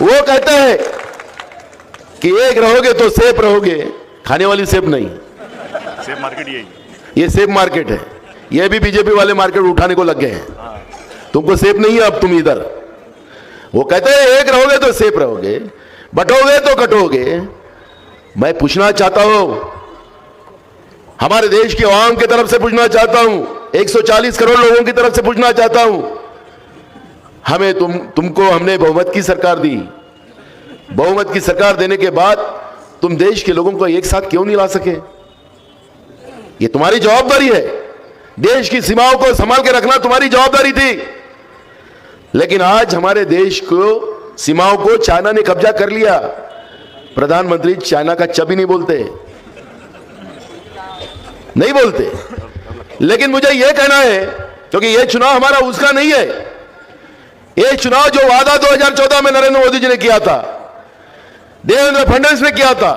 वो कहते हैं कि एक रहोगे तो सेफ रहोगे, खाने वाली सेफ नहीं, सेफ मार्केट यही, ये सेफ मार्केट है। ये भी बीजेपी वाले मार्केट उठाने को लग गए हैं। तुमको सेफ नहीं है अब तुम इधर। वो कहते हैं एक रहोगे तो सेफ रहोगे, बटोगे तो कटोगे। मैं पूछना चाहता हूं, हमारे देश की आवाम की तरफ से पूछना चाहता हूं, 140 करोड़ लोगों की तरफ से पूछना चाहता हूं, हमें तुमको हमने बहुमत की सरकार दी। बहुमत की सरकार देने के बाद तुम देश के लोगों को एक साथ क्यों नहीं ला सके? ये तुम्हारी जवाबदारी है। देश की सीमाओं को संभाल के रखना तुम्हारी जवाबदारी थी। लेकिन आज हमारे देश को सीमाओं को चाइना ने कब्जा कर लिया। प्रधानमंत्री चाइना का च भी नहीं बोलते, नहीं बोलते। लेकिन मुझे यह कहना है, क्योंकि यह चुनाव हमारा उसका नहीं है। यह चुनाव जो वादा 2014 में नरेंद्र मोदी जी ने किया था, देवेंद्र फडणवीस ने किया था,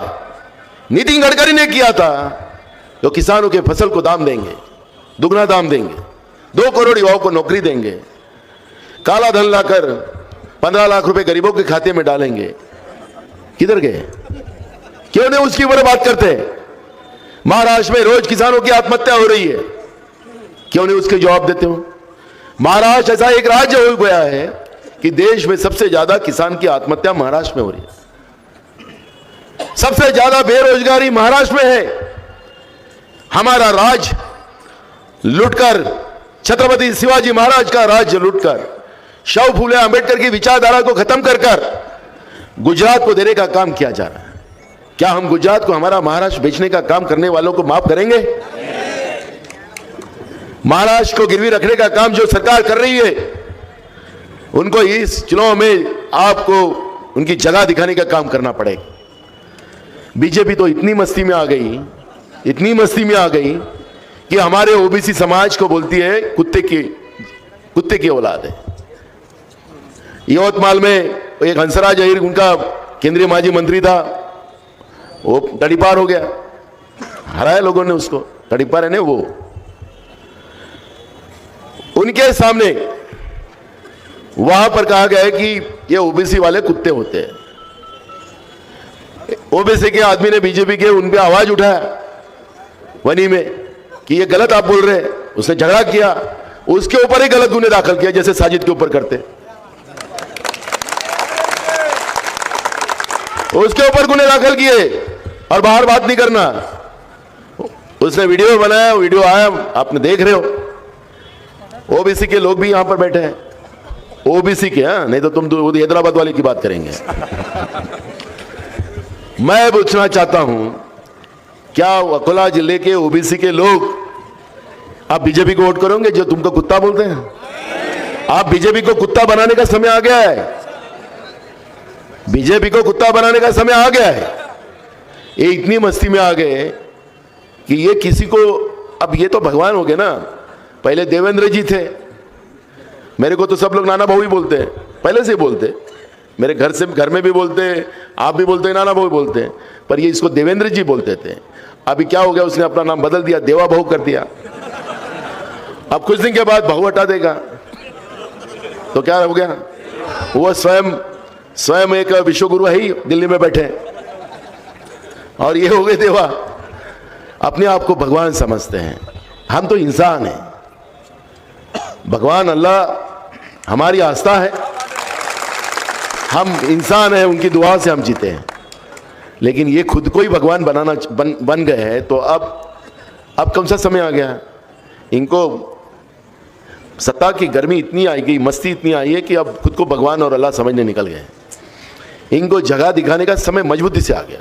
नितिन गडकरी ने किया था, तो किसानों के फसल को दाम देंगे, दुगना दाम देंगे, 2 करोड़ युवाओं को नौकरी देंगे, काला धन लाकर 15 लाख रुपए गरीबों के खाते में डालेंगे। किधर गए? क्यों नहीं उसकी ऊपर बात करते? महाराष्ट्र में रोज किसानों की आत्महत्या हो रही है, क्यों नहीं उसके जवाब देते हो? महाराष्ट्र ऐसा एक राज्य हो गया है कि देश में सबसे ज्यादा किसान की आत्महत्या महाराष्ट्र में हो रही है। सबसे ज्यादा बेरोजगारी महाराष्ट्र में है। हमारा राज्य लूटकर, छत्रपति शिवाजी महाराज का राज्य लूटकर, शव फूले अंबेडकर की विचारधारा को खत्म कर गुजरात को देने का काम किया जा रहा है। क्या हम गुजरात को हमारा महाराष्ट्र बेचने का काम करने वालों को माफ करेंगे? महाराष्ट्र को गिरवी रखने का काम जो सरकार कर रही है, उनको इस चुनाव में आपको उनकी जगह दिखाने का काम करना पड़ेगा। बीजेपी तो इतनी मस्ती में आ गई, इतनी मस्ती में आ गई कि हमारे ओबीसी समाज को बोलती है कुत्ते की औलाद है। यवतमाल में एक हंसराज अहीर, उनका केंद्रीय माजी मंत्री था, वो तड़ीपार हो गया, हराया लोगों ने उसको। तड़ीपार है ना वो। उनके सामने वहां पर कहा गया है कि ये ओबीसी वाले कुत्ते होते हैं। ओबीसी के आदमी ने बीजेपी के उन पे आवाज उठाया वनी में कि ये गलत आप बोल रहे हैं। उसने झगड़ा किया, उसके ऊपर ही गलत गुने दाखिल किया, जैसे साजिद के ऊपर करते। उसके ऊपर गुने दाखिल किए और बाहर बात नहीं करना। उसने वीडियो बनाया, वीडियो आया, आपने देख रहे हो। ओबीसी के लोग भी यहां पर बैठे हैं, ओबीसी के। नहीं तो तुम तो हैदराबाद वाले की बात करेंगे। मैं पूछना चाहता हूं, क्या अकोला जिले के ओबीसी के लोग आप बीजेपी को वोट करोगे जो तुमको कुत्ता बोलते हैं? आप बीजेपी को कुत्ता बनाने का समय आ गया है। बीजेपी को कुत्ता बनाने का समय आ गया है। ये इतनी मस्ती में आ गए कि ये किसी को, अब ये तो भगवान हो गए ना। पहले देवेंद्र जी थे, मेरे को तो सब लोग नाना भाऊ ही बोलते हैं, पहले से बोलते। मेरे घर में भी बोलते, आप भी बोलते, नाना भाऊ बोलते, पर ये इसको देवेंद्र जी बोलते थे। अभी क्या हो गया, उसने अपना नाम बदल दिया, देवा भाऊ कर दिया। अब कुछ दिन के बाद भाऊ हटा देगा तो क्या हो गया? वो स्वयं एक विश्वगुरु है ही, दिल्ली में बैठे, और ये हो गए देवा। अपने आप को भगवान समझते हैं। हम तो इंसान हैं। भगवान अल्लाह हमारी आस्था है, हम इंसान हैं, उनकी दुआ से हम जीते हैं। लेकिन ये खुद को ही भगवान बन गए हैं। तो अब कौन सा समय आ गया? इनको सत्ता की गर्मी इतनी आई गई, मस्ती इतनी आई है कि अब खुद को भगवान और अल्लाह समझने निकल गए। इनको जगह दिखाने का समय मजबूती से आ गया।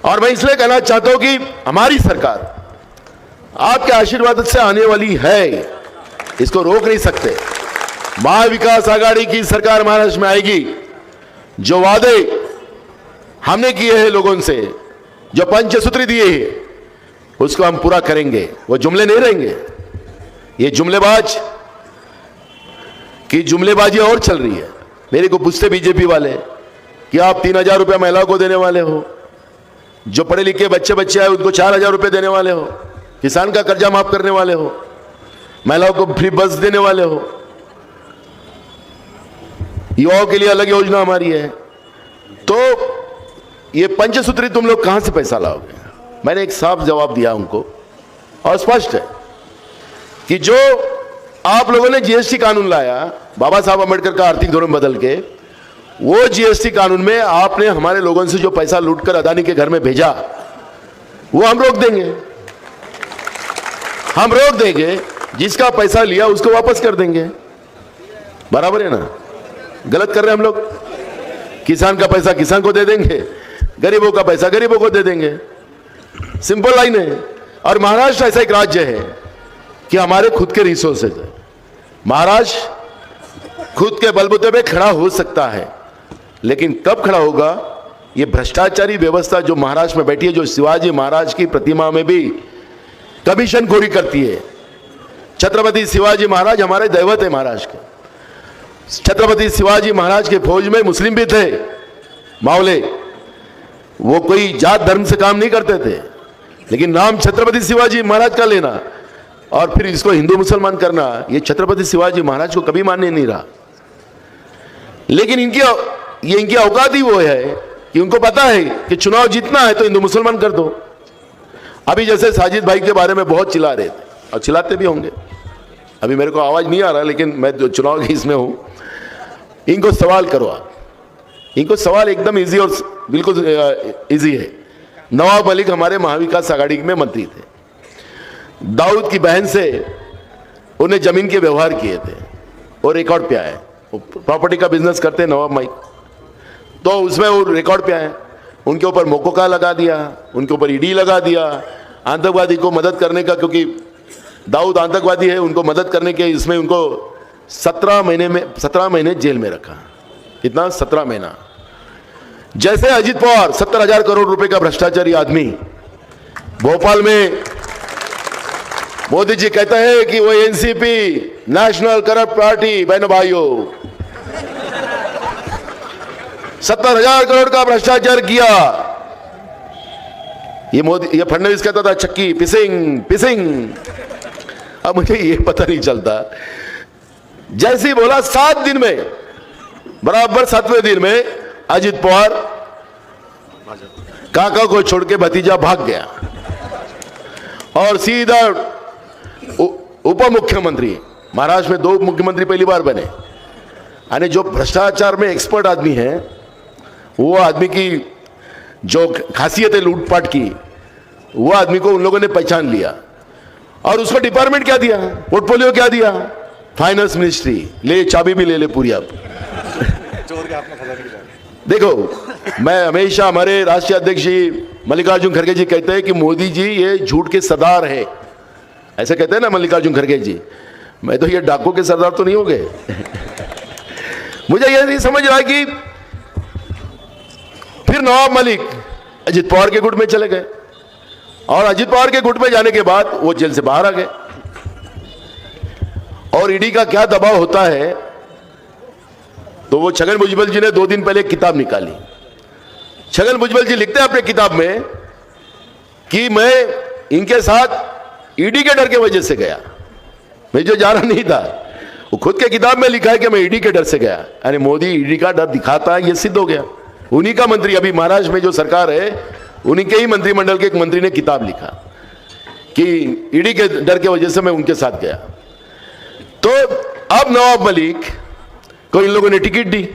और मैं इसलिए कहना चाहता हूं कि हमारी सरकार आपके आशीर्वाद से आने वाली है, इसको रोक नहीं सकते। महाविकास आघाड़ी की सरकार महाराष्ट्र में आएगी। जो वादे हमने किए हैं लोगों से, जो पंचसूत्री दिए हैं, उसको हम पूरा करेंगे। वो जुमले नहीं रहेंगे। ये जुमलेबाजी और चल रही है। मेरे को पूछते बीजेपी वाले कि आप 3,000 रुपया महिला को देने वाले हो, जो पढ़े लिखे बच्चे आए उनको 4,000 रुपये देने वाले हो, किसान का कर्जा माफ करने वाले हो, महिलाओं को फ्री बस देने वाले हो। युवाओं के लिए अलग योजना हमारी है। तो ये पंचसूत्री तुम लोग कहां से पैसा लाओगे? मैंने एक साफ जवाब दिया उनको और स्पष्ट है कि जो आप लोगों ने जीएसटी कानून लाया, बाबा साहब अम्बेडकर का आर्थिक धोरण बदल के, वो जीएसटी कानून में आपने हमारे लोगों से जो पैसा लूटकर अदानी के घर में भेजा, वो हम रोक देंगे। हम रोक देंगे, जिसका पैसा लिया उसको वापस कर देंगे। बराबर है ना? गलत कर रहे हैं हम लोग? किसान का पैसा किसान को दे देंगे, गरीबों का पैसा गरीबों को दे देंगे। सिंपल लाइन है। और महाराष्ट्र ऐसा एक राज्य है कि हमारे खुद के रिसोर्सेज है। महाराष्ट्र खुद के बलबूते पे खड़ा हो सकता है, लेकिन कब खड़ा होगा? ये भ्रष्टाचारी व्यवस्था जो महाराष्ट्र में बैठी है, जो शिवाजी महाराज की प्रतिमा में भी कमीशन खोरी करती है। छत्रपति शिवाजी महाराज हमारे दैवत है महाराष्ट्र के। छत्रपति शिवाजी महाराज के फौज में मुस्लिम भी थे, मावले। वो कोई जात धर्म से काम नहीं करते थे, लेकिन नाम छत्रपति शिवाजी महाराज का लेना और फिर इसको हिंदू मुसलमान करना, ये छत्रपति शिवाजी महाराज को कभी मान्य नहीं रहा। लेकिन इनकी औकात ही वो है कि उनको पता है कि चुनाव जीतना है तो हिंदू मुसलमान कर दो। अभी जैसे साजिद भाई के बारे में बहुत चिल्ला रहे थे और चिल्लाते भी होंगे, अभी मेरे को आवाज नहीं आ रहा, लेकिन मैं जो चुनाव की इसमें हूं, इनको सवाल करो आप। इनको सवाल एकदम इजी और बिल्कुल इजी है। नवाब मलिक हमारे महाविकास आघाड़ी में मंत्री थे। दाऊद की बहन से उन्हें जमीन के व्यवहार किए थे और रिकॉर्ड पे आए। प्रॉपर्टी का बिजनेस करते हैं नवाब मलिक, तो उसमें वो रिकॉर्ड पे आए। उनके ऊपर मोकोका लगा दिया, उनके ऊपर ईडी लगा दिया, आतंकवादी को मदद करने का, क्योंकि दाऊद आतंकवादी है, उनको मदद करने के इसमें उनको 17 महीने जेल में रखा। कितना? 17 महीना। जैसे अजित पवार 70,000 करोड़ रुपए का भ्रष्टाचारी आदमी भोपाल में, मोदी जी कहते हैं कि वो एनसीपी नेशनल करप्ट पार्टी, बहनों भाइयों, 70,000 करोड़ का भ्रष्टाचार किया। ये फडणवीस कहता था चक्की पिसिंग पिसिंग। अब मुझे ये पता नहीं चलता, जैसे ही बोला 7 दिन में, बराबर 7वें दिन में अजित पवार काका को छोड़ के भतीजा भाग गया और सीधा उप मुख्यमंत्री। महाराष्ट्र में 2 मुख्यमंत्री पहली बार बने। यानी जो भ्रष्टाचार में एक्सपर्ट आदमी है, वो आदमी की जो खासियत है लूटपाट की, वो आदमी को उन लोगों ने पहचान लिया और उसको डिपार्टमेंट क्या दिया, पोर्टफोलियो क्या दिया, फाइनेंस मिनिस्ट्री। ले चाबी भी ले ले पूरी आप। देखो, मैं हमेशा, हमारे राष्ट्रीय अध्यक्ष जी मल्लिकार्जुन खड़गे जी कहते हैं कि मोदी जी ये झूठ के सरदार है। ऐसे कहते हैं ना मल्लिकार्जुन खड़गे जी। मैं तो ये डाकू के सरदार तो नहीं हो गए। मुझे यह नहीं समझ रहा कि फिर नवाब मलिक अजित पवार के गुट में चले गए और अजित पवार के गुट में जाने के बाद वो जेल से बाहर आ गए। और ईडी का क्या दबाव होता है, तो वो छगन भुजबल जी ने 2 दिन पहले एक किताब निकाली। छगन भुजबल जी लिखते हैं अपने किताब में कि मैं इनके साथ ईडी के डर के वजह से गया, मैं जो जा रहा नहीं था। वो खुद के किताब में लिखा है कि मैं ईडी के डर से गया। यानी मोदी ईडी का डर दिखाता है, ये सिद्ध हो गया। उन्हीं का मंत्री, अभी महाराष्ट्र में जो सरकार है, उन्हीं के ही मंत्रिमंडल के एक मंत्री ने किताब लिखा कि ईडी के डर के वजह से मैं उनके साथ गया। तो अब नवाब मलिक को इन लोगों ने टिकट दी।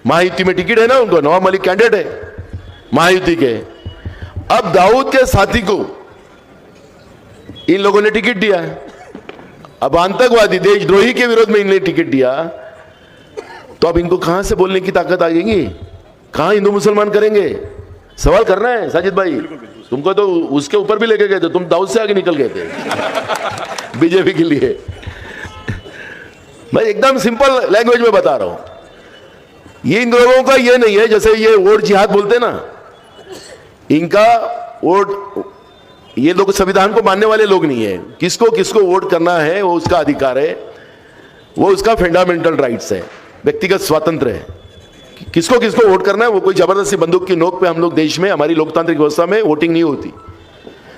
महायुति में टिकट है ना उनको, नवाब मलिक कैंडिडेट है महायुति के। अब दाऊद के साथी को इन लोगों ने टिकट दिया है। अब आतंकवादी, देशद्रोही के विरोध में इन्हें टिकट दिया, तो अब इनको कहां से बोलने की ताकत आ जाएगी? कहां हिंदू मुसलमान करेंगे? सवाल करना है साजिद भाई। तुमको तो उसके ऊपर भी लेके गए थे, तुम दाऊद से आगे निकल गए थे बीजेपी के लिए। मैं एकदम सिंपल लैंग्वेज में बता रहा हूं। ये इन लोगों का ये नहीं है, जैसे ये वोट जिहाद बोलते ना, इनका वोट, ये लोग संविधान को मानने वाले लोग नहीं है। किसको किसको वोट करना है वो उसका अधिकार है, वो उसका फंडामेंटल राइट्स है, व्यक्तिगत स्वातंत्र है। किसको किसको वोट करना है, वो कोई जबरदस्ती बंदूक की नोक पे हम लोग देश में, हमारी लोकतांत्रिक व्यवस्था में वोटिंग नहीं होती,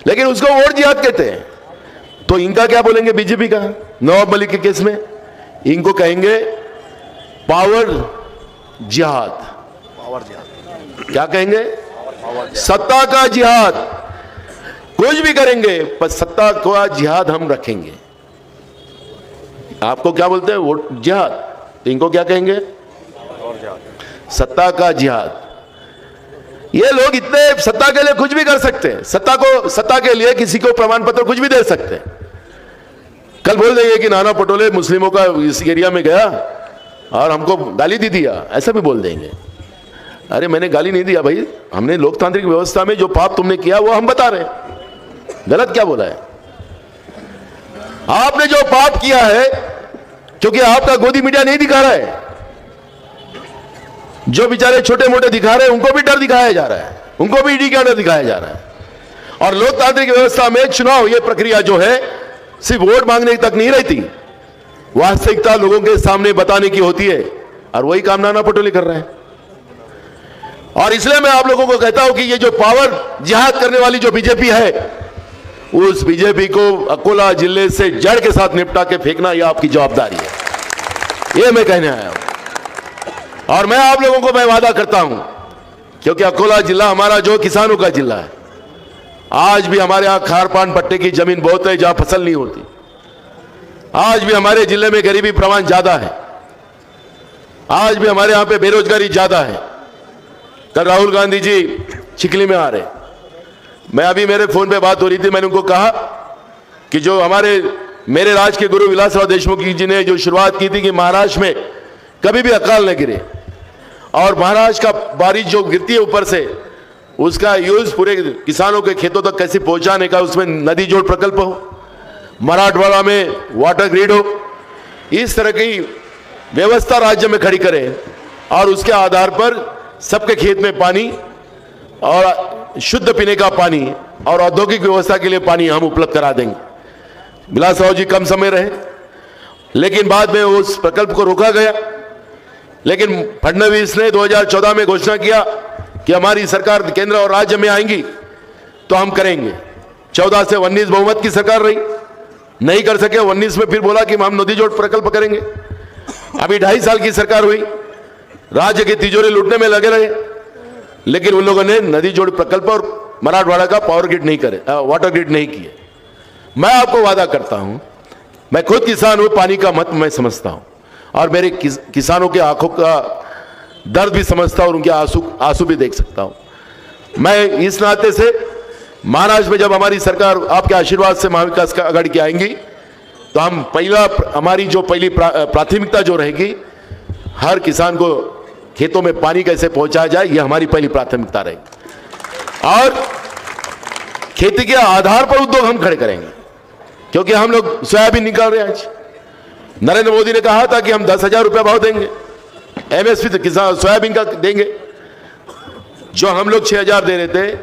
लेकिन उसको वोट जिहाद कहते हैं। तो इनका क्या बोलेंगे बीजेपी का नवाब मलिक के केस में? इनको कहेंगे पावर जिहाद, पावर जिहाद, क्या कहेंगे? पावर सत्ता का जिहाद। कुछ भी करेंगे पर सत्ता का जिहाद हम रखेंगे। आपको क्या बोलते हैं? वोट जिहाद, तो इनको क्या कहेंगे? जिहाद, सत्ता का जिहाद। ये लोग इतने सत्ता के लिए कुछ भी कर सकते हैं। सत्ता के लिए किसी को प्रमाण पत्र कुछ भी दे सकते हैं। कल बोल देंगे कि नाना पटोले मुस्लिमों का इस एरिया में गया और हमको गाली दी दिया, ऐसा भी बोल देंगे। अरे मैंने गाली नहीं दिया भाई, हमने लोकतांत्रिक व्यवस्था में जो पाप तुमने किया वो हम बता रहे हैं। गलत क्या बोला है? आपने जो पाप किया है, क्योंकि आपका गोदी मीडिया नहीं दिखा रहा है, जो बेचारे छोटे मोटे दिखा रहे हैं उनको भी डर दिखाया जा रहा है, उनको भी ईडी का डर दिखाया जा रहा है। और लोकतांत्रिक व्यवस्था में चुनाव, ये प्रक्रिया जो है सिर्फ वोट मांगने तक नहीं रहती, वास्तविकता लोगों के सामने बताने की होती है। और वही काम नाना पटोले कर रहे हैं। और इसलिए मैं आप लोगों को कहता हूं कि ये जो पावर जिहाद करने वाली जो बीजेपी है, उस बीजेपी को अकोला जिले से जड़ के साथ निपटा के फेंकना यह आपकी जवाबदारी है। ये मैं कहने आया हूं। और मैं आप लोगों को मैं वादा करता हूं, क्योंकि अकोला जिला हमारा जो किसानों का जिला है, आज भी हमारे यहां खार पान पट्टे की जमीन बहुत है जहां फसल नहीं होती। आज भी हमारे जिले में गरीबी प्रमाण ज्यादा है। आज भी हमारे यहां पे बेरोजगारी ज्यादा है। कल राहुल गांधी जी चिखली में आ रहे, मैं अभी मेरे फोन पे बात हो रही थी, मैंने उनको कहा कि जो मेरे राज के गुरु विलासराव देशमुख जी ने जो शुरुआत की थी कि महाराष्ट्र में कभी भी अकाल न गिरे, और महाराष्ट्र का बारिश जो गिरती है ऊपर से, उसका यूज पूरे किसानों के खेतों तक कैसे पहुंचाने का, उसमें नदी जोड़ प्रकल्प हो, मराठवाड़ा में वाटर ग्रिड हो, इस तरह की व्यवस्था राज्य में खड़ी करें और उसके आधार पर सबके खेत में पानी और शुद्ध पीने का पानी और औद्योगिक व्यवस्था के लिए पानी हम उपलब्ध करा देंगे। विलासराव जी कम समय रहे, लेकिन बाद में उस प्रकल्प को रोका गया। लेकिन फडणवीस ने 2014 में घोषणा किया कि हमारी सरकार केंद्र और राज्य में आएंगी तो हम करेंगे। 14 से 19 बहुमत की सरकार रही, नहीं कर सके। 19 में फिर बोला कि हम नदी जोड़ प्रकल्प करेंगे। अभी 2.5 साल की सरकार हुई, राज्य की तिजोरी लूटने में लगे रहे, लेकिन उन लोगों ने नदी जोड़ प्रकल्प और मराठवाड़ा का पावर ग्रिड नहीं करे, वाटर ग्रिड नहीं किए। मैं आपको वादा करता हूं, मैं खुद किसान हूं, पानी का महत्व मैं समझता हूं और मेरे किसानों के आंखों का दर्द भी समझता हूं और उनके आंसू भी देख सकता हूं। मैं इस नाते से महाराष्ट्र में जब हमारी सरकार आपके आशीर्वाद से महाविकास का आघाड़ी की आएंगी, तो हम हमारी जो पहली प्राथमिकता जो रहेगी, हर किसान को खेतों में पानी कैसे पहुंचाया जाए, यह हमारी पहली प्राथमिकता रहेगी। और खेती के आधार पर उद्योग हम खड़े करेंगे, क्योंकि हम लोग सोयाबीन निकाल रहे हैं। आज नरेंद्र मोदी ने कहा था कि हम 10,000 रुपया भाव देंगे, एमएसपी तो किसान सोयाबीन का देंगे। जो हम लोग 6,000 दे रहे थे,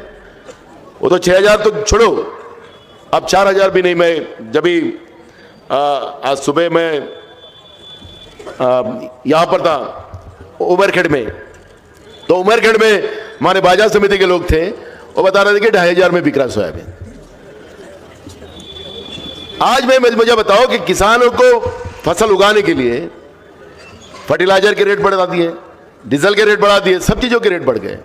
वो तो 6,000 तो छोड़ो, अब 4,000 भी नहीं। मैं जब भी आज सुबह मैं यहां पर था उमरखेड़ में, तो उमरखेड़ में हमारे बाजार समिति के लोग थे, वो बता रहे थे कि 2,500 में बिक रहा सोयाबीन। आज मुझे बताओ कि किसानों को फसल उगाने के लिए फर्टिलाइजर के रेट बढ़ा दिए, डीजल के रेट बढ़ा दिए, सब चीजों के रेट बढ़ गए।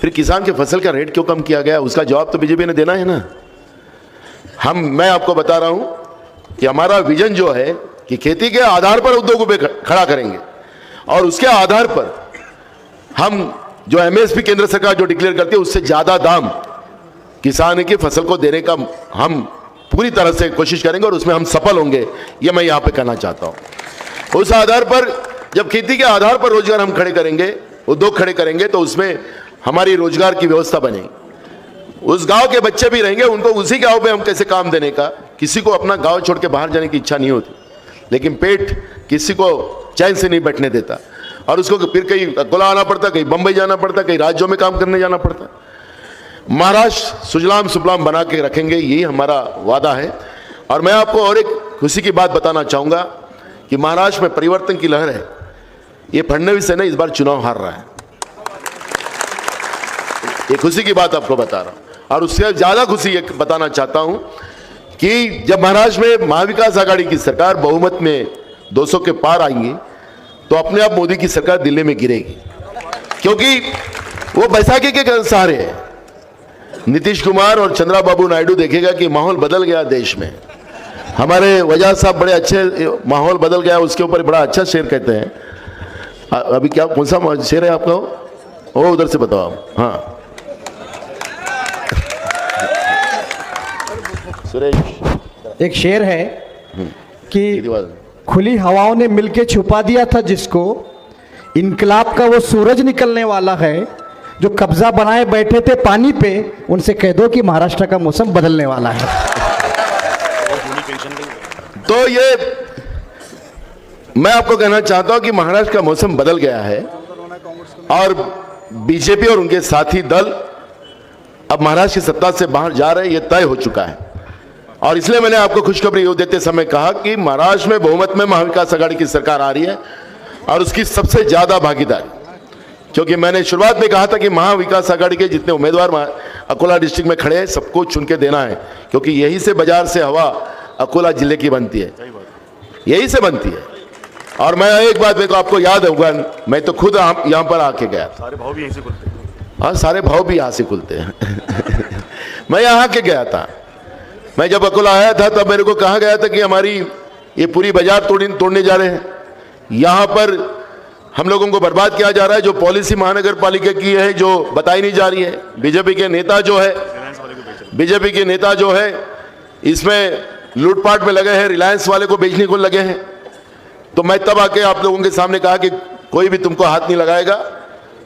फिर किसान के फसल का रेट क्यों कम किया गया, उसका जवाब तो बीजेपी ने देना है ना। मैं आपको बता रहा हूं कि हमारा विजन जो है कि खेती के आधार पर उद्योगों पे खड़ा करेंगे और उसके आधार पर हम जो एमएसपी केंद्र सरकार जो डिक्लेयर करती है, उससे ज्यादा दाम किसान की फसल को देने का हम पूरी तरह से कोशिश करेंगे और उसमें हम सफल होंगे, ये मैं यहां पे कहना चाहता हूं। उस आधार पर जब खेती के आधार पर रोजगार हम खड़े करेंगे, उद्योग खड़े करेंगे, तो उसमें हमारी रोजगार की व्यवस्था बनेगी। उस गांव के बच्चे भी रहेंगे, उनको उसी गांव पे हम कैसे काम देने का। किसी को अपना गांव छोड़ के बाहर जाने की इच्छा नहीं होती, लेकिन पेट किसी को चैन से नहीं बैठने देता और उसको फिर कहीं अकोला आना पड़ता, कहीं बंबई जाना पड़ता, कहीं राज्यों में काम करने जाना पड़ता। महाराष्ट्र सुजलाम सुफलाम बना के रखेंगे, यही हमारा वादा है। और मैं आपको और एक खुशी की बात बताना चाहूंगा कि महाराष्ट्र में परिवर्तन की लहर है। ये फडणवीस है ना, इस बार चुनाव हार रहा है, ये खुशी की बात आपको बता रहा हूं। और उससे ज्यादा खुशी ये बताना चाहता हूं कि जब महाराष्ट्र में महाविकास आघाड़ी की सरकार बहुमत में 200 के पार आएंगी, तो अपने आप मोदी की सरकार दिल्ली में गिरेगी, क्योंकि वो बैसाखी के सहारे है। नीतीश कुमार और चंद्रबाबू नायडू देखेगा कि माहौल बदल गया देश में। हमारे वजह साहब बड़े अच्छे, माहौल बदल गया, उसके ऊपर बड़ा अच्छा शेर कहते हैं। अभी क्या, कौन सा शेर है आपका? वो उधर से बताओ आप। हाँ सुरेश, एक शेर है कि खुली हवाओं ने मिलके छुपा दिया था जिसको, इनकलाब का वो सूरज निकलने वाला है। जो कब्जा बनाए बैठे थे पानी पे, उनसे कह दो कि महाराष्ट्र का मौसम बदलने वाला है। तो ये मैं आपको कहना चाहता हूं कि महाराष्ट्र का मौसम बदल गया है और बीजेपी और उनके साथी दल अब महाराष्ट्र की सत्ता से बाहर जा रहे हैं, ये तय हो चुका है। और इसलिए मैंने आपको खुशखबरी देते समय कहा कि महाराष्ट्र में बहुमत में महाविकास आघाड़ी की सरकार आ रही है और उसकी सबसे ज्यादा भागीदारी, क्योंकि मैंने शुरुआत में कहा था कि महाविकास आघाड़ी के जितने उम्मीदवार अकोला डिस्ट्रिक्ट में खड़े हैं सबको चुन के देना है, क्योंकि यही से बाजार से हवा अकोला जिले की बनती है, यही से बनती है। और मैं एक बात मेरे को आपको याद होगा, मैं तो खुद यहाँ पर आके गया था। सारे भाव भी यहीं से खुलते हैं। हाँ, सारे भाव भी यहाँ से खुलते हैं। मैं यहाँ के गया था। मैं जब अकोला आया था तब मेरे को कहा गया था कि हमारी ये पूरी बाजार तोड़ने जा रहे हैं, यहाँ पर हम लोगों को बर्बाद किया जा रहा है। जो पॉलिसी महानगर पालिका की है जो बताई नहीं जा रही है, बीजेपी के नेता जो है इसमें लूटपाट में लगे हैं, रिलायंस वाले को बेचने को लगे हैं। तो मैं तब आके आप लोगों के सामने कहा कि कोई भी तुमको हाथ नहीं लगाएगा।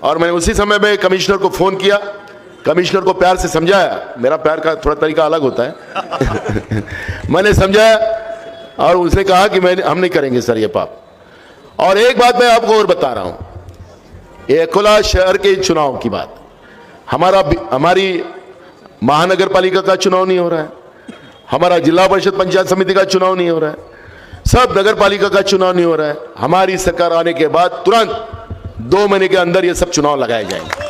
और मैंने उसी समय में कमिश्नर को फोन किया, कमिश्नर को प्यार से समझाया, मेरा प्यार का थोड़ा तरीका अलग होता है। मैंने समझाया और उसने कहा कि हम नहीं करेंगे सर ये पाप। और एक बात मैं आपको और बता रहा हूं, ये अकोला शहर के चुनाव की बात, हमारी महानगर पालिका का चुनाव नहीं हो रहा है, हमारा जिला परिषद पंचायत समिति का चुनाव नहीं हो रहा है, सब नगर पालिका का चुनाव नहीं हो रहा है। हमारी सरकार आने के बाद तुरंत 2 महीने के अंदर ये सब चुनाव लगाए जाएंगे।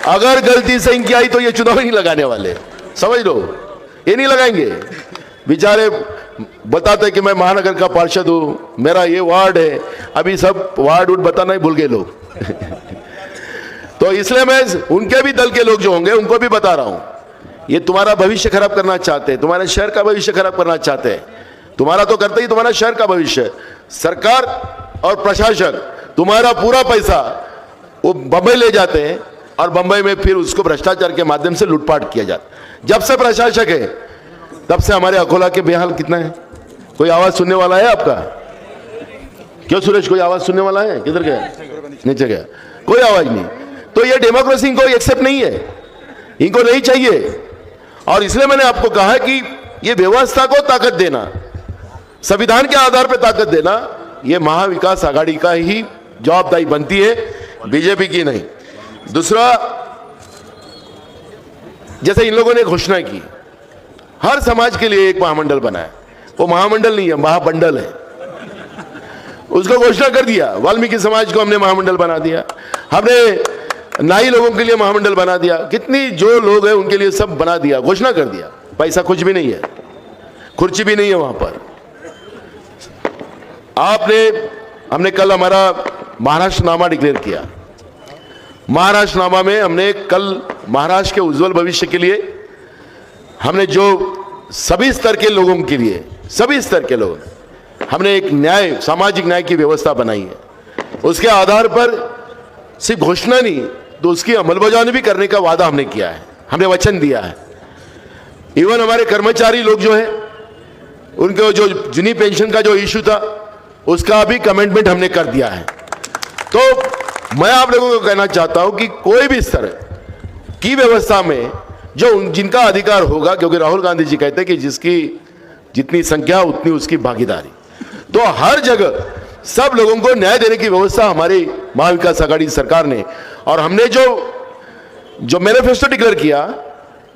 अगर गलती से इनकी आई तो ये चुनाव ही नहीं लगाने वाले, समझ लो, ये नहीं लगाएंगे। बेचारे बताते कि मैं महानगर का पार्षद हूं, मेरा ये वार्ड है, अभी सब वार्ड बताना ही भूल गए लोग। तो इसलिए मैं उनके भी दल के लोग जो होंगे उनको भी बता रहा हूं, ये तुम्हारा भविष्य खराब करना चाहते हैं, तुम्हारे शहर का भविष्य खराब करना चाहते हैं। तुम्हारा तो करते ही तुम्हारा शहर का भविष्य। सरकार और प्रशासन तुम्हारा पूरा पैसा वो बंबई ले जाते हैं और बंबई में फिर उसको भ्रष्टाचार के माध्यम से लूटपाट किया जाता है। जब से प्रशासक है तब से हमारे अकोला के बेहाल कितना है। कोई आवाज सुनने वाला है आपका? क्यों सुरेश, कोई आवाज सुनने वाला है? किधर गया? नीचे गया, कोई आवाज नहीं। तो ये डेमोक्रेसी इनको एक्सेप्ट नहीं है, इनको नहीं चाहिए। और इसलिए मैंने आपको कहा कि ये व्यवस्था को ताकत देना, संविधान के आधार पर ताकत देना, ये महाविकास आघाड़ी का ही जवाबदारी बनती है, बीजेपी की नहीं। दूसरा, जैसे इन लोगों ने घोषणा की हर समाज के लिए एक महामंडल बनाया, वो महामंडल नहीं है, महाबंडल है। उसको घोषणा कर दिया, वाल्मीकि समाज को हमने महामंडल बना दिया, हमने नाई लोगों के लिए महामंडल बना दिया, कितनी जो लोग हैं उनके लिए सब बना दिया, घोषणा कर दिया। पैसा कुछ भी नहीं है, कुर्सी भी नहीं है वहां पर। हमने कल हमारा महाराष्ट्र नामा डिक्लेयर किया। महाराष्ट्र नामा में हमने कल महाराष्ट्र के उज्जवल भविष्य के लिए हमने जो सभी स्तर के लोगों के लिए, सभी स्तर के लोग, हमने एक न्याय, सामाजिक न्याय की व्यवस्था बनाई है। उसके आधार पर सिर्फ घोषणा नहीं तो उसकी अमलबजावनी भी करने का वादा हमने किया है, हमने वचन दिया है। इवन हमारे कर्मचारी लोग जो है उनके जो जूनी पेंशन का जो इश्यू था उसका भी कमिटमेंट हमने कर दिया है। तो मैं आप लोगों को कहना चाहता हूं कि कोई भी स्तर की व्यवस्था में जो जिनका अधिकार होगा, क्योंकि राहुल गांधी जी कहते हैं कि जिसकी जितनी संख्या उतनी उसकी भागीदारी, तो हर जगह सब लोगों को न्याय देने की व्यवस्था हमारी महाविकास आघाड़ी सरकार ने, और हमने जो मैनिफेस्टो डिक्लेयर किया,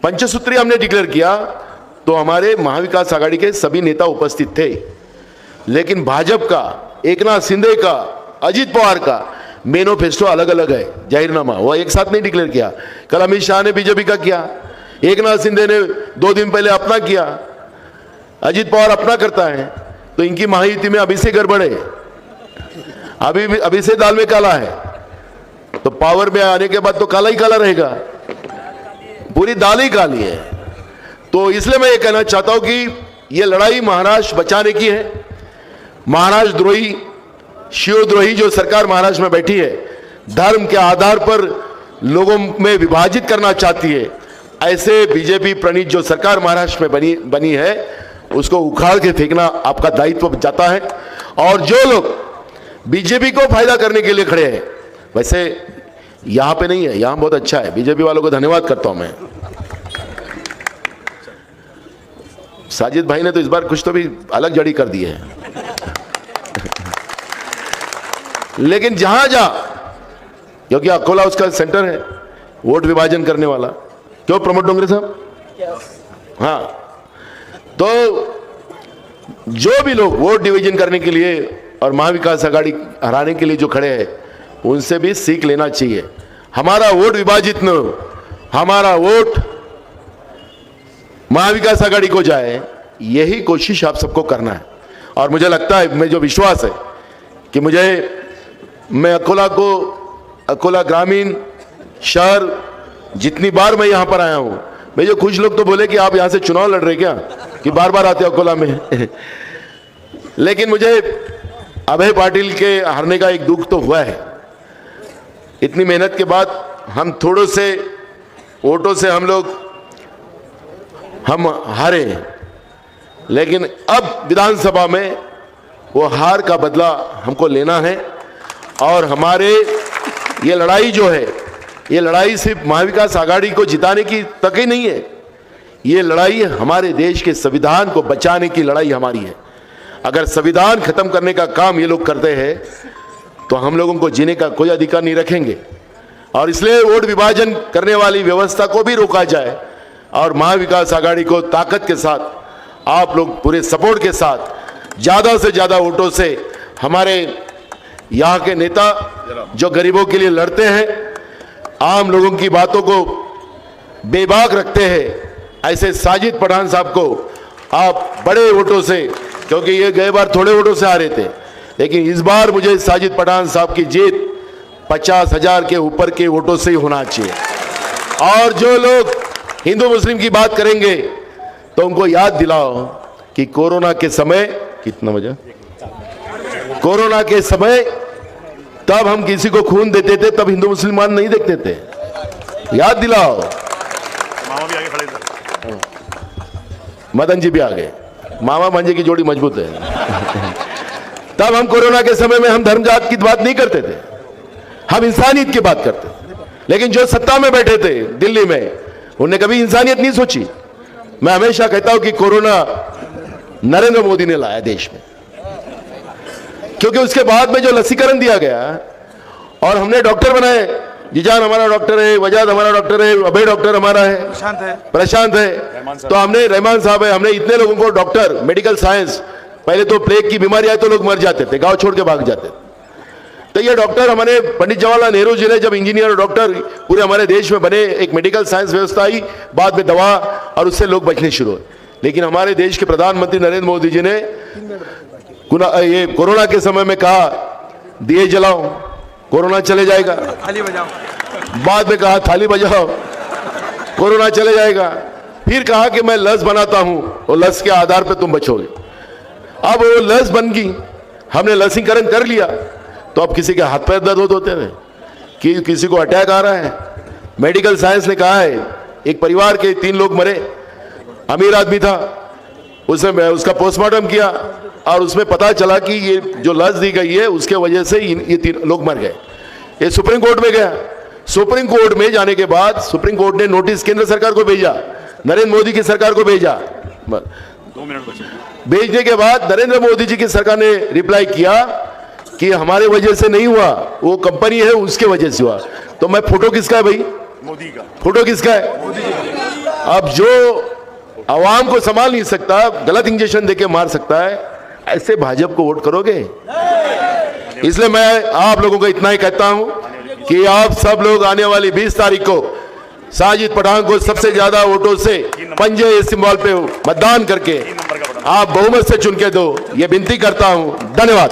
पंचसूत्री हमने डिक्लेयर किया, तो हमारे महाविकास आघाड़ी के सभी नेता उपस्थित थे। लेकिन भाजपा का, एकनाथ शिंदे का, अजित पवार का मैनिफेस्टो अलग अलग है, जाहिरनामा वो एक साथ नहीं डिक्लेयर किया। कल अमित शाह ने बीजेपी का किया, एकनाथ शिंदे ने 2 दिन पहले अपना किया, अजित पवार अपना करता है। तो इनकी महायुति में अभी से गड़बड़ है। अभी से दाल में काला है, तो पावर में आने के बाद तो काला ही काला रहेगा, पूरी दाल ही काली है। तो इसलिए मैं ये कहना चाहता हूं कि ये लड़ाई महाराष्ट्र बचाने की है। महाराष्ट्र द्रोही, शिवद्रोही जो सरकार महाराष्ट्र में बैठी है, धर्म के आधार पर लोगों में विभाजित करना चाहती है, ऐसे बीजेपी प्रणीत जो सरकार महाराष्ट्र में बनी है, उसको उखाड़ के फेंकना आपका दायित्व जाता है। और जो लोग बीजेपी को फायदा करने के लिए खड़े हैं, वैसे यहां पे नहीं है, यहां बहुत अच्छा है, बीजेपी वालों को धन्यवाद करता हूं मैं। साजिद भाई ने तो इस बार कुछ तो भी अलग जड़ी कर दी है। लेकिन जहां क्योंकि अकोला उसका सेंटर है वोट विभाजन करने वाला, क्यों प्रमोद डोंगरे साहब? हाँ, तो जो भी लोग वोट डिवीजन करने के लिए और महाविकास आघाड़ी हराने के लिए जो खड़े हैं, उनसे भी सीख लेना चाहिए। हमारा वोट विभाजित न हो, हमारा वोट महाविकास आघाड़ी को जाए, यही कोशिश आप सबको करना है। और मुझे लगता है, मुझे जो विश्वास है कि मैं अकोला ग्रामीण शहर जितनी बार मैं यहां पर आया हूं, मुझे कुछ लोग तो बोले कि आप यहां से चुनाव लड़ रहे क्या, कि बार बार आते अकोला में। लेकिन मुझे अभय पाटिल के हारने का एक दुख तो हुआ है। इतनी मेहनत के बाद हम थोड़े से वोटों से हम हारे, लेकिन अब विधानसभा में वो हार का बदला हमको लेना है। और हमारे ये लड़ाई जो है, ये लड़ाई सिर्फ महाविकास आघाड़ी को जिताने की तक ही नहीं है, ये लड़ाई हमारे देश के संविधान को बचाने की लड़ाई हमारी है। अगर संविधान खत्म करने का काम ये लोग करते हैं, तो हम लोगों को जीने का कोई अधिकार नहीं रखेंगे। और इसलिए वोट विभाजन करने वाली व्यवस्था को भी रोका जाए और महाविकास आघाड़ी को ताकत के साथ, आप लोग पूरे सपोर्ट के साथ ज्यादा से ज्यादा वोटों से हमारे यहाँ के नेता जो गरीबों के लिए लड़ते हैं, आम लोगों की बातों को बेबाक रखते हैं, ऐसे साजिद पठान साहब को आप बड़े वोटों से, क्योंकि ये गए बार थोड़े वोटों से आ रहे थे, लेकिन इस बार मुझे साजिद पठान साहब की जीत 50,000 के ऊपर के वोटों से ही होना चाहिए। और जो लोग हिंदू मुस्लिम की बात करेंगे, तो उनको याद दिलाओ कि कोरोना के समय, कितना बजा, कोरोना के समय तब हम किसी को खून देते थे, तब हिंदू मुसलमान नहीं देखते थे। याद दिलाओ। मामा भी आगे खड़े थे, मदन जी भी आ गए, मामा भांजे की जोड़ी मजबूत है। तब हम कोरोना के समय में हम धर्म जात की बात नहीं करते थे, हम इंसानियत की बात करते थे। लेकिन जो सत्ता में बैठे थे दिल्ली में, उन्होंने कभी इंसानियत नहीं सोची। मैं हमेशा कहता हूं कि कोरोना नरेंद्र मोदी ने लाया देश में, क्योंकि उसके बाद में जो लसीकरण दिया गया और हमने डॉक्टर बनाए, जिजान हमारा डॉक्टर है, वजाद हमारा डॉक्टर है, अभय डॉक्टर हमारा है, प्रशांत है, तो हमने रहमान साहब है, हमने इतने लोगों को डॉक्टर, मेडिकल साइंस, पहले तो प्लेग की बीमारी आई तो लोग मर जाते थे, गांव छोड़ के भाग जाते थे। तो ये डॉक्टर हमारे पंडित जवाहरलाल नेहरू जी ने जब इंजीनियर और डॉक्टर पूरे हमारे देश में बने, एक मेडिकल साइंस व्यवस्था आई, बाद में दवा, और उससे लोग बचने शुरू हुए। लेकिन हमारे देश के प्रधानमंत्री नरेंद्र मोदी जी ने ये कोरोना के समय में कहा, दिए जलाओ, कोरोना चले जाएगा, थाली बजाओ, बाद में कहा थाली बजाओ, कोरोना चले जाएगा, फिर कहा कि मैं लस बनाता हूं और लस के आधार पर तुम बचोगे। अब वो लस बन गई, हमने लसीकरण कर लिया, तो अब किसी के हाथ पैर दर्द होते थे, कि किसी को अटैक आ रहा है। मेडिकल साइंस ने कहा है, एक परिवार के 3 लोग मरे, अमीर आदमी था, उसने उसका पोस्टमार्टम किया और उसमें पता चला कि ये जो लस दी गई है उसके वजह से ये 3 लोग मर गए। ये सुप्रीम कोर्ट में गया, सुप्रीम कोर्ट में जाने के बाद सुप्रीम कोर्ट ने नोटिस केंद्र सरकार को भेजा, नरेंद्र मोदी की सरकार को भेजा। 2 मिनट बचे। भेजने के बाद नरेंद्र मोदी जी की सरकार ने रिप्लाई किया कि हमारे वजह से नहीं हुआ, वो कंपनी है उसके वजह से हुआ। तो मैं फोटो किसका है भाई? मोदी का। फोटो किसका है? मोदी जी का। अब जो आवाम को संभाल नहीं सकता, गलत इंजेक्शन देके मार सकता है, ऐसे भाजपा को वोट करोगे? इसलिए मैं आप लोगों को इतना ही कहता हूं कि आप सब लोग आने वाली 20 तारीख को साजिद पठान को सबसे ज्यादा वोटों से पंजे सिंबल पे मतदान करके आप बहुमत से चुन के दो, ये विनती करता हूं। धन्यवाद।